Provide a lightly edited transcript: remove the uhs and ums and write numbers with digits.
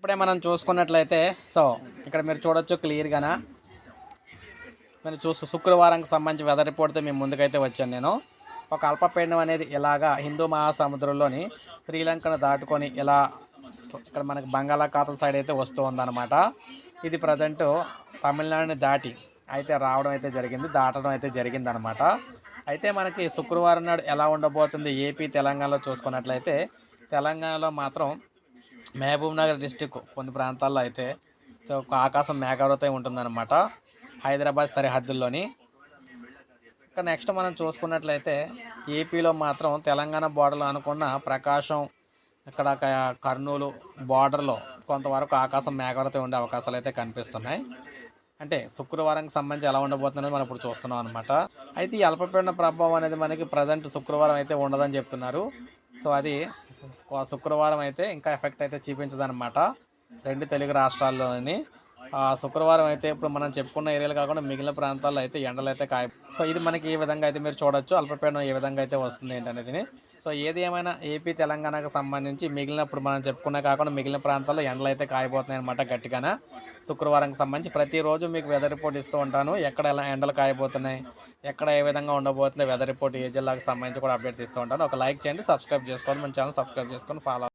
ఇప్పుడే మనం చూసుకున్నట్లయితే సో ఇక్కడ మీరు చూడొచ్చు క్లియర్గానా. మీరు చూస్తూ శుక్రవారంకి సంబంధించి వెదర్ రిపోర్ట్తో మేము ముందుకైతే వచ్చాను నేను. ఒక అల్పపీడనం అనేది ఇలాగా హిందూ మహాసముద్రంలోని శ్రీలంకను దాటుకొని ఇలా ఇక్కడ మనకి బంగాళాఖాతం సైడ్ అయితే వస్తూ ఉందన్నమాట. ఇది ప్రజెంటు తమిళనాడుని దాటి అయితే రావడం అయితే జరిగింది, దాటడం అయితే జరిగిందనమాట. అయితే మనకి శుక్రవారం నాడు ఎలా ఉండబోతుంది ఏపీ తెలంగాణలో చూసుకున్నట్లయితే, తెలంగాణలో మాత్రం మహబూబ్ నగర్ డిస్టిక్ కొన్ని ప్రాంతాల్లో అయితే సో ఆకాశం మేఘావృతమై ఉంటుందన్నమాట, హైదరాబాద్ సరిహద్దుల్లోని. ఇక నెక్స్ట్ మనం చూసుకున్నట్లయితే ఏపీలో మాత్రం తెలంగాణ బోర్డర్లో అనుకున్న ప్రకాశం ఇక్కడ కర్నూలు బార్డర్లో కొంతవరకు ఆకాశం మేఘావృతం ఉండే అవకాశాలు అయితే కనిపిస్తున్నాయి. అంటే శుక్రవారంకి సంబంధించి ఎలా ఉండబోతుందని మనం ఇప్పుడు చూస్తున్నాం అనమాట. అయితే ఈ అల్పపీడన ప్రభావం అనేది మనకి ప్రజెంట్ శుక్రవారం అయితే ఉండదని చెప్తున్నారు. సో అది శుక్రవారం అయితే ఇంకా ఎఫెక్ట్ అయితే చూపించదనమాట రెండు తెలుగు రాష్ట్రాల్లోని. శుక్రవారం అయితే ఇప్పుడు మనం చెప్పుకున్న ఏరియాలు కాకుండా మిగిలిన ప్రాంతాల్లో అయితే ఎండలు అయితే సో ఇది మనకి ఏ విధంగా అయితే మీరు చూడొచ్చు అల్పపీడనం ఏ విధంగా అయితే వస్తుంది ఏంటనేది. సో ఏది ఏమైనా ఏపీ తెలంగాణకు సంబంధించి మిగిలినప్పుడు మనం చెప్పుకునే కాకుండా మిగిలిన ప్రాంతాల్లో ఎండలు అయితే కాయబోతున్నాయి అనమాట గట్టిగానే. శుక్రవారంకి సంబంధించి ప్రతిరోజు మీకు వెదర్ రిపోర్ట్ ఇస్తూ ఉంటాను, ఎక్కడ ఎలా ఎండలు కాయబోతున్నాయి, ఎక్కడ ఏ విధంగా ఉండబోతుంది వెదర్ రిపోర్ట్ ఏ జిల్లాకు సంబంధించి కూడా అప్డేట్స్ ఇస్తూ ఉంటాను. ఒక లైక్ చేయండి, సబ్స్క్రైబ్ చేసుకోండి, మన ఛానల్ సబ్స్క్రైబ్ చేసుకొని ఫాలో